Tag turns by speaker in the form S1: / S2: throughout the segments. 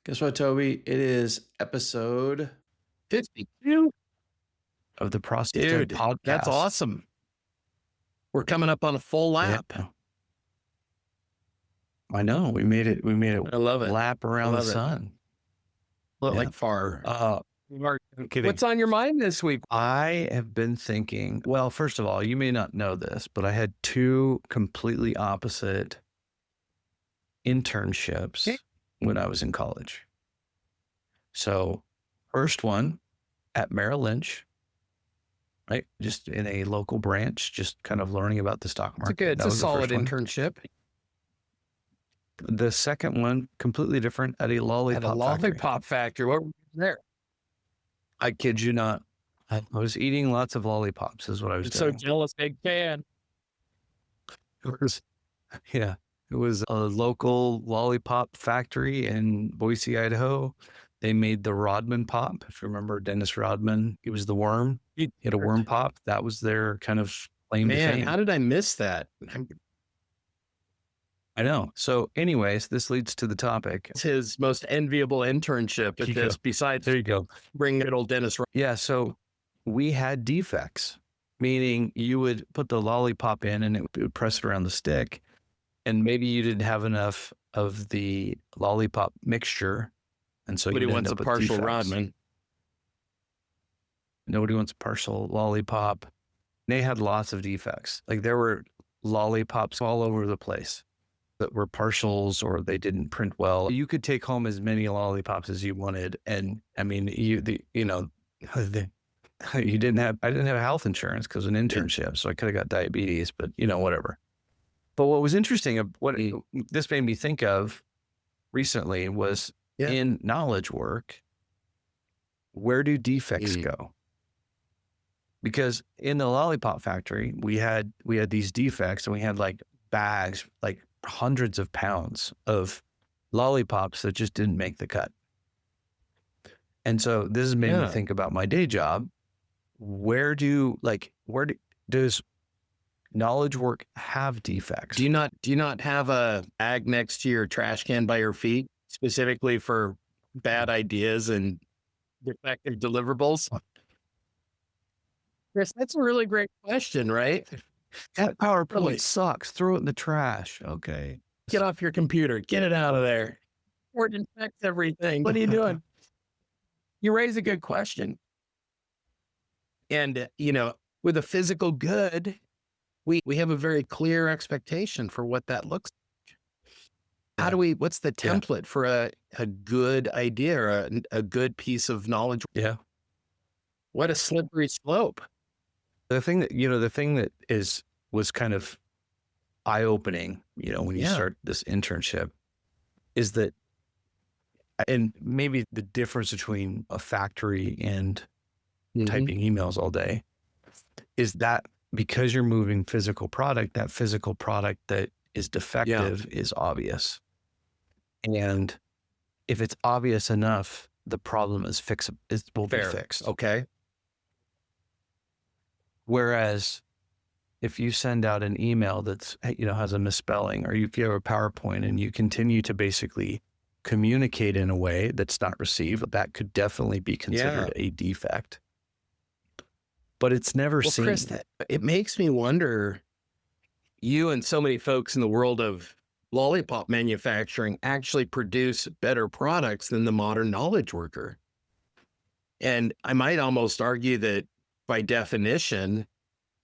S1: Guess what, Toby? It is episode
S2: 52?
S1: of the Process
S2: Dude,
S1: Podcast.
S2: that's awesome. We're coming up on a full lap.
S1: Yeah. I know. We made it.
S2: I love it.
S1: Lap around the
S2: love it.
S1: sun.
S2: Like far.
S1: I'm kidding.
S2: What's on your mind this week?
S1: I have been thinking, well, first of all, you may not know this, but I had two completely opposite internships when I was in college. So first one at Merrill Lynch, right? Just in a local branch, just kind of learning about the stock market.
S2: It's a solid internship.
S1: The second one, completely different, at a lollipop
S2: factory. What were you there?
S1: I kid you not. I was eating lots of lollipops is what I was doing.
S2: So jealous, big fan.
S1: It was a local lollipop factory in Boise, Idaho. They made the Rodman Pop. If you remember Dennis Rodman, he was the worm. He had a worm pop. That was their kind of claim to fame.
S2: How did I miss that?
S1: I know. So anyways, this leads to the topic.
S2: It's his most enviable internship at this, besides
S1: there you go.
S2: Bring good old Dennis.
S1: Yeah. So we had defects, meaning you would put the lollipop in and it would press it around the stick. And maybe you didn't have enough of the lollipop mixture. And so
S2: nobody wants a partial Rodman.
S1: Nobody wants a partial lollipop. They had lots of defects. Like there were lollipops all over the place that were partials or they didn't print well. You could take home as many lollipops as you wanted. And I mean, I didn't have health insurance because of an internship. So I could have got diabetes, but whatever. But what was interesting, what this made me think of recently was in knowledge work, where do defects go? Because in the lollipop factory, we had these defects and we had like bags, like hundreds of pounds of lollipops that just didn't make the cut. And so this has made me think about my day job. Where does knowledge work have defects?
S2: Do you not have a bag next to your trash can by your feet specifically for bad ideas and defective deliverables? Chris, that's a really great question, right?
S1: That PowerPoint sucks. Throw it in the trash. Okay.
S2: Get off your computer. Get it out of there. Or it infects everything. What are you doing? You raise a good question. And, with a physical good, we have a very clear expectation for what that looks like. What's the template for a good idea or a good piece of knowledge?
S1: Yeah.
S2: What a slippery slope.
S1: The thing that was kind of eye-opening, when you start this internship is that, and maybe the difference between a factory and typing emails all day is that because you're moving physical product, that physical product that is defective is obvious. And if it's obvious enough, the problem will be fixed.
S2: Okay.
S1: Whereas if you send out an email that's, has a misspelling, or if you have a PowerPoint and you continue to basically communicate in a way that's not received, that could definitely be considered a defect. But it's never seen.
S2: Chris, it makes me wonder, you and so many folks in the world of lollipop manufacturing actually produce better products than the modern knowledge worker. And I might almost argue that by definition,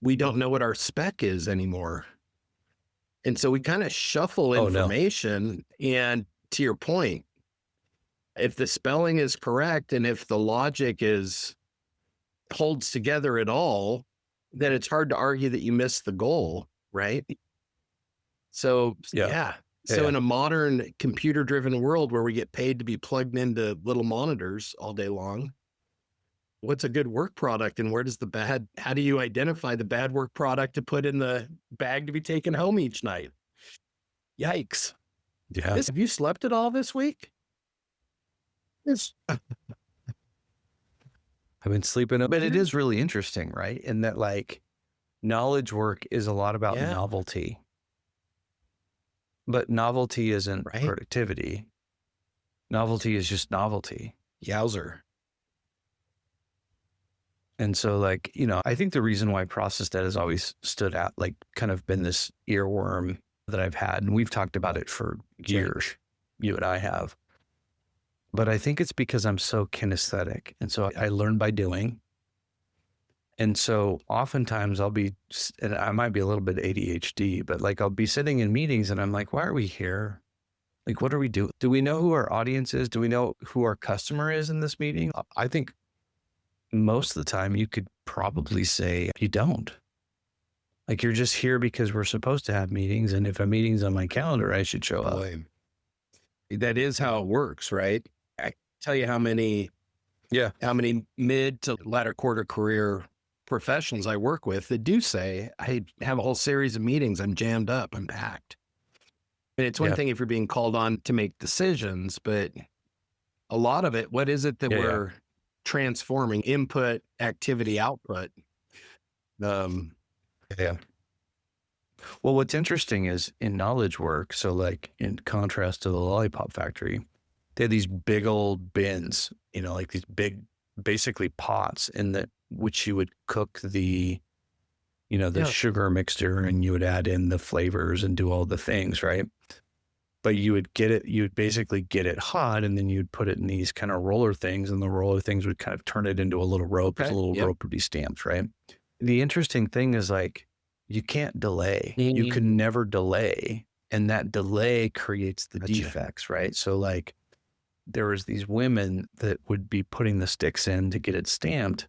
S2: we don't know what our spec is anymore. And so we kind of shuffle information. And to your point, if the spelling is correct and if the logic holds together at all, then it's hard to argue that you missed the goal, right? So, So in a modern computer-driven world where we get paid to be plugged into little monitors all day long, what's a good work product and how do you identify the bad work product to put in the bag to be taken home each night? Yikes.
S1: Yeah.
S2: Have you slept at all this week?
S1: I've been sleeping, but it is really interesting, right? In that knowledge work is a lot about novelty, but novelty isn't productivity. Novelty is just novelty.
S2: Yowzer.
S1: And so like, I think the reason why process debt has always stood out, like kind of been this earworm that I've had, and we've talked about it for years, you and I have, but I think it's because I'm so kinesthetic. And so I learn by doing. And so oftentimes and I might be a little bit ADHD, but like I'll be sitting in meetings and I'm like, why are we here? Like, what are we doing? Do we know who our audience is? Do we know who our customer is in this meeting? I think most of the time you could probably say you don't. Like, you're just here because we're supposed to have meetings. And if a meeting's on my calendar, I should show up.
S2: That is how it works, right? I tell you how many mid to latter quarter career professionals I work with that do say, I have a whole series of meetings. I'm jammed up. I'm packed. And it's one thing if you're being called on to make decisions, but a lot of it, what is it that we're transforming? Input, activity, output.
S1: Well, what's interesting is in knowledge work, so like in contrast to the lollipop factory, they had these big old bins, like these big, basically pots which you would cook the sugar mixture, and you would add in the flavors and do all the things, right? But you would basically get it hot, and then you'd put it in these kind of roller things, and the roller things would kind of turn it into a little rope. Okay. A little rope would be stamped, right? The interesting thing is like, you can't delay. You can never delay. And that delay creates the defects, right? So like there was these women that would be putting the sticks in to get it stamped.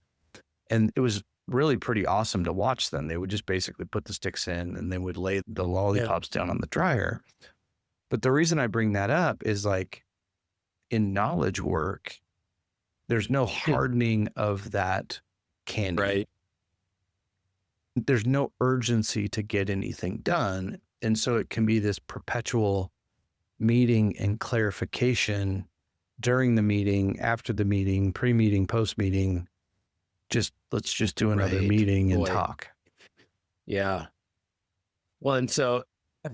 S1: And it was really pretty awesome to watch them. They would just basically put the sticks in and they would lay the lollipops down on the dryer. But the reason I bring that up is like in knowledge work, there's no hardening of that candy.
S2: Right.
S1: There's no urgency to get anything done. And so it can be this perpetual meeting and clarification during the meeting, after the meeting, pre-meeting, post-meeting. Let's just do another meeting and talk.
S2: Yeah. Well, and so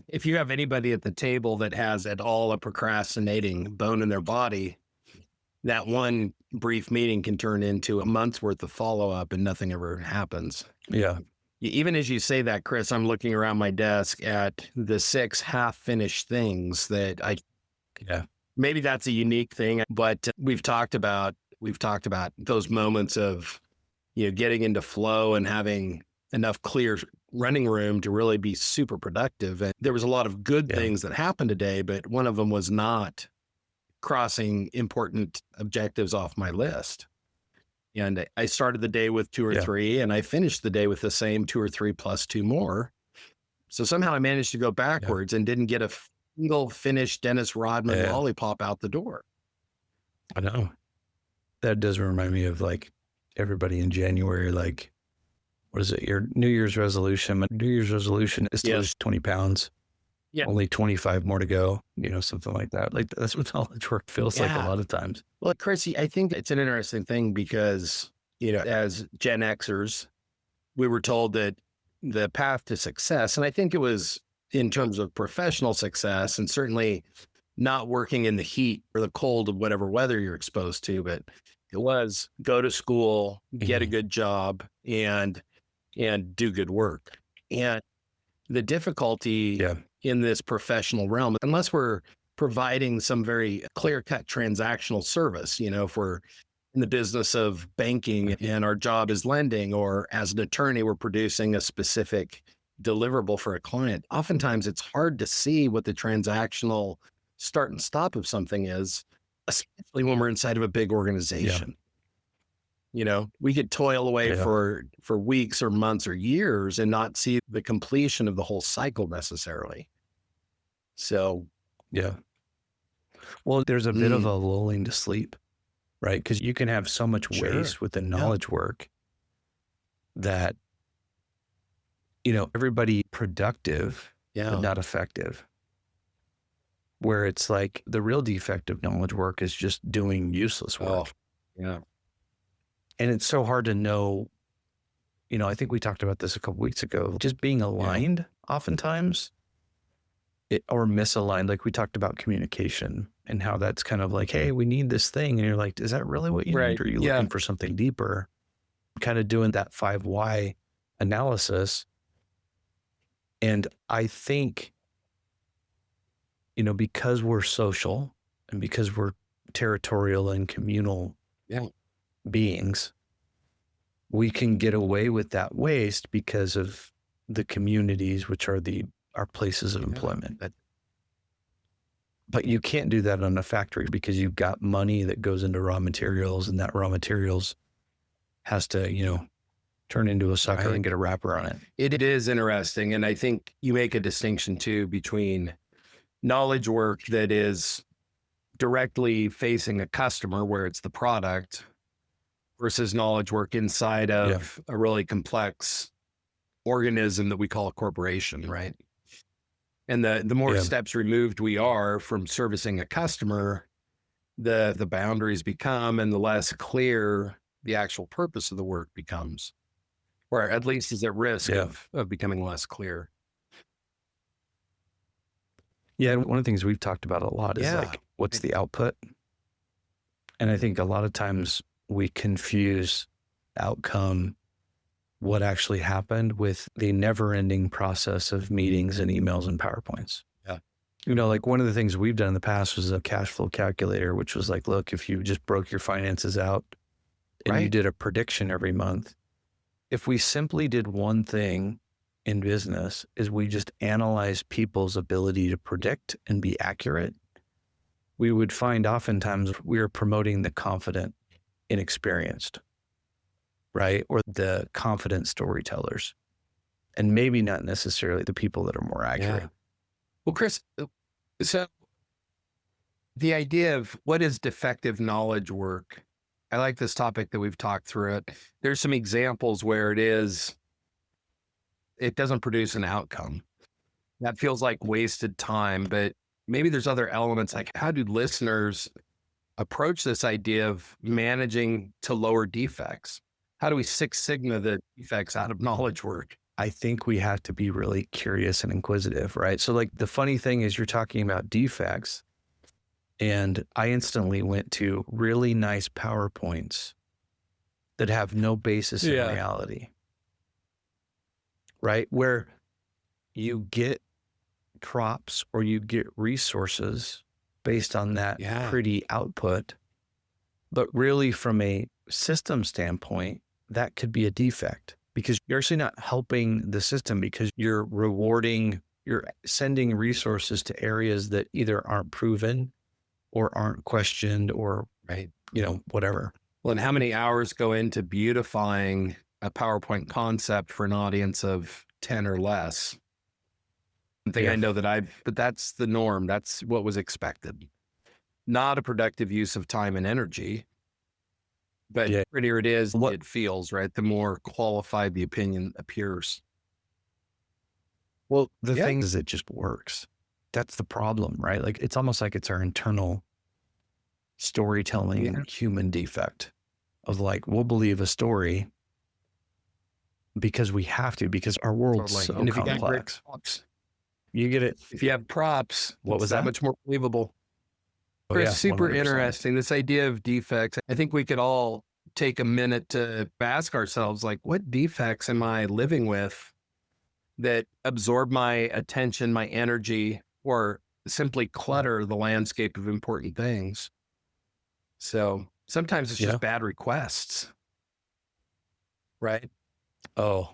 S2: if you have anybody at the table that has at all a procrastinating bone in their body, that one brief meeting can turn into a month's worth of follow-up and nothing ever happens.
S1: Yeah.
S2: Even as you say that, Chris, I'm looking around my desk at the 6 half-finished things that maybe that's a unique thing, but we've talked about those moments of, getting into flow and having enough clear running room to really be super productive. And there was a lot of good things that happened today, but one of them was not crossing important objectives off my list. And I started the day with 2 or 3, and I finished the day with the same 2 or 3 plus 2 more. So somehow I managed to go backwards and didn't get a single finished Dennis Rodman lollipop out the door.
S1: I know. That does remind me of like everybody in January, like, what is it? Your New Year's resolution. My New Year's resolution is to lose 20 pounds. Yeah. Only 25 more to go, something like that. Like that's what knowledge work feels like a lot of times.
S2: Well, Chris, I think it's an interesting thing because, as Gen Xers, we were told that the path to success, and I think it was in terms of professional success and certainly not working in the heat or the cold of whatever weather you're exposed to, but it was go to school, get a good job and do good work. And the difficulty in this professional realm, unless we're providing some very clear-cut transactional service, if we're in the business of banking and our job is lending, or as an attorney, we're producing a specific deliverable for a client. Oftentimes it's hard to see what the transactional start and stop of something is, especially when we're inside of a big organization. We could toil away for weeks or months or years and not see the completion of the whole cycle necessarily. So,
S1: well, there's a bit of a lulling to sleep, right? Because you can have so much waste within knowledge work that, everybody productive, but not effective. Where it's like the real defect of knowledge work is just doing useless work. And it's so hard to know, I think we talked about this a couple weeks ago, just being aligned oftentimes or misaligned. Like we talked about communication and how that's kind of like, hey, we need this thing. And you're like, is that really what you need? Or are you looking for something deeper? Kind of doing that 5 why analysis. And I think, because we're social and because we're territorial and communal beings, we can get away with that waste because of the communities, which are our places of employment. But you can't do that on a factory because you've got money that goes into raw materials, and that raw materials has to, turn into a sucker and get a wrapper on it.
S2: It is interesting. And I think you make a distinction too between knowledge work that is directly facing a customer where it's the product versus knowledge work inside of a really complex organism that we call a corporation, right? And the more steps removed we are from servicing a customer, the boundaries become, and the less clear the actual purpose of the work becomes, or at least is at risk of becoming less clear.
S1: Yeah. And one of the things we've talked about a lot is like, what's the output? And I think a lot of times we confuse outcome, what actually happened, with the never-ending process of meetings and emails and PowerPoints. Like one of the things we've done in the past was a cash flow calculator, which was like, look, if you just broke your finances out and you did a prediction every month, if we simply did one thing in business, is we just analyze people's ability to predict and be accurate, we would find oftentimes we are promoting the confident, inexperienced, right? Or the confident storytellers, and maybe not necessarily the people that are more accurate.
S2: Well, Chris, so the idea of what is defective knowledge work, I like this topic that we've talked through it. There's some examples where it doesn't produce an outcome. That feels like wasted time, but maybe there's other elements, like how do listeners approach this idea of managing to lower defects? How do we Six Sigma the defects out of knowledge work?
S1: I think we have to be really curious and inquisitive, right? So like the funny thing is you're talking about defects, and I instantly went to really nice PowerPoints that have no basis in reality, right? Where you get props or you get resources based on that pretty output. But really from a system standpoint, that could be a defect, because you're actually not helping the system, because you're sending resources to areas that either aren't proven or aren't questioned or, whatever.
S2: Well, and how many hours go into beautifying a PowerPoint concept for an audience of 10 or less? One thing I know but that's the norm. That's what was expected. Not a productive use of time and energy, but the prettier it is, it feels, right? The more qualified the opinion appears.
S1: Well, the thing is, it just works. That's the problem, right? Like, it's almost like it's our internal storytelling human defect of like, we'll believe a story because we have to, because our world's so complex. You get it.
S2: If you have props,
S1: what was that?
S2: Much more believable. Chris, super 100%. Interesting. This idea of defects. I think we could all take a minute to ask ourselves, like, what defects am I living with that absorb my attention, my energy, or simply clutter the landscape of important things? So sometimes it's just bad requests, right?
S1: Oh,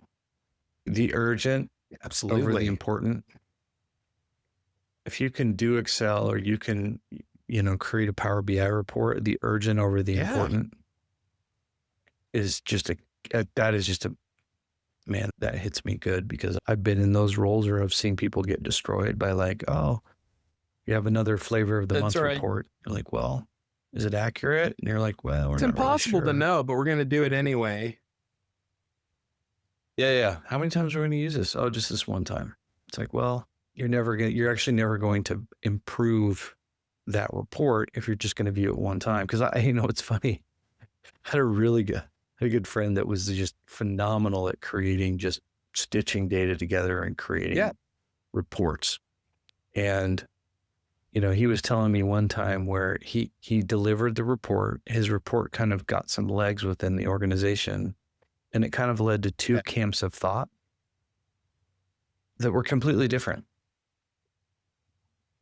S1: the urgent over the important. If you can do Excel, or you can, create a Power BI report, the urgent over the important is just man, that hits me good, because I've been in those roles, or I've seen people get destroyed by like, oh, you have another flavor of the month report. You're like, well, is it accurate? And you're like, well,
S2: it's impossible to know, but we're going to do it anyway.
S1: Yeah. How many times are we going to use this? Oh, just this one time. It's like, well, you're actually never going to improve that report if you're just going to view it one time. Cause it's funny. I had a good friend that was just phenomenal at creating, just stitching data together and creating reports. And You know, he was telling me one time where he delivered the report. His report kind of got some legs within the organization, and it kind of led to two camps of thought that were completely different.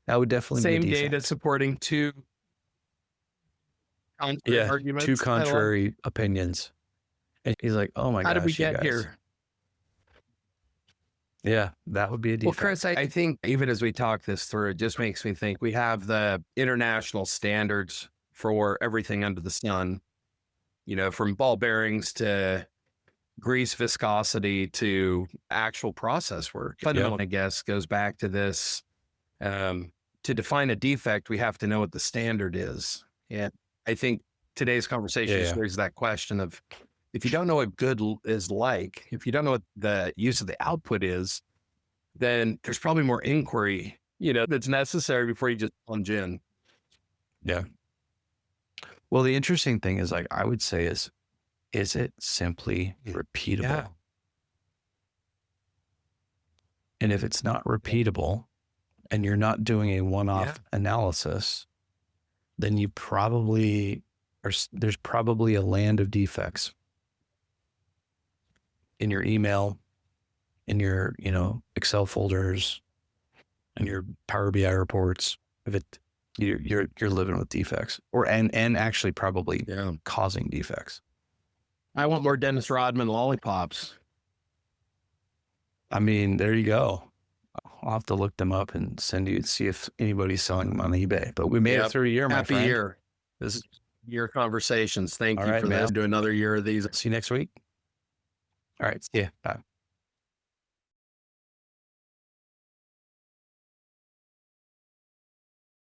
S1: That would definitely
S2: Same
S1: be a
S2: data
S1: defect.
S2: supporting two arguments.
S1: Two contrary opinions. And he's like, "Oh my gosh,
S2: How did we
S1: you
S2: get
S1: guys."
S2: here?
S1: Yeah, that would be a defect.
S2: Well, Chris, I think even as we talk this through, it just makes me think we have the international standards for everything under the sun, you know, from ball bearings to grease viscosity to actual process work. Fundamentally, I guess, goes back to this. To define a defect, we have to know what the standard is. And I think today's conversation just raises that question of, if you don't know what good is like, if you don't know what the use of the output is, then there's probably more inquiry, you know, that's necessary before you just plunge in.
S1: Yeah. Well, the interesting thing is, like, I would say is it simply repeatable?
S2: Yeah.
S1: And if it's not repeatable and you're not doing a one-off analysis, then you probably there's probably a land of defects in your email, in your, you know, Excel folders, and your Power BI reports. If it, you're living with defects, or and actually probably causing defects.
S2: I want more Dennis Rodman lollipops.
S1: I mean, there you go. I'll have to look them up and see if anybody's selling them on eBay. But we made it through a year, my friend.
S2: Happy year. This is year conversations. Thank you for that. Do another year of these.
S1: See you next week. All right. See ya. Bye.